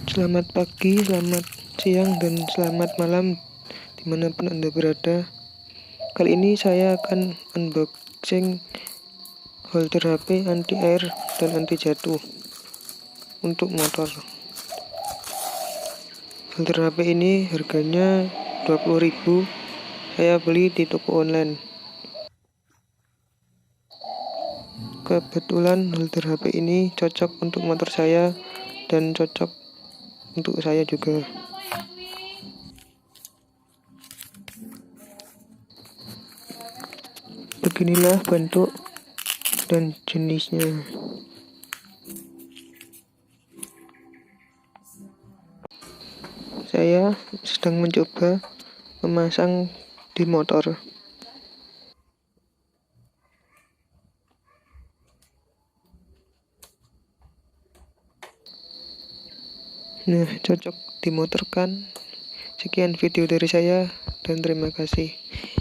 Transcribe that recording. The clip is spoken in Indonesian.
Selamat pagi, selamat siang, dan selamat malam dimanapun Anda berada. Kali ini saya akan unboxing holder HP anti air dan anti jatuh untuk motor. Holder HP ini harganya 20.000. Saya beli di toko online. Kebetulan holder HP ini cocok untuk motor saya dan cocok untuk saya juga. Beginilah bentuk dan jenisnya. Saya sedang mencoba memasang di motor. Nah, cocok di motor kan? Sekian video dari saya dan terima kasih.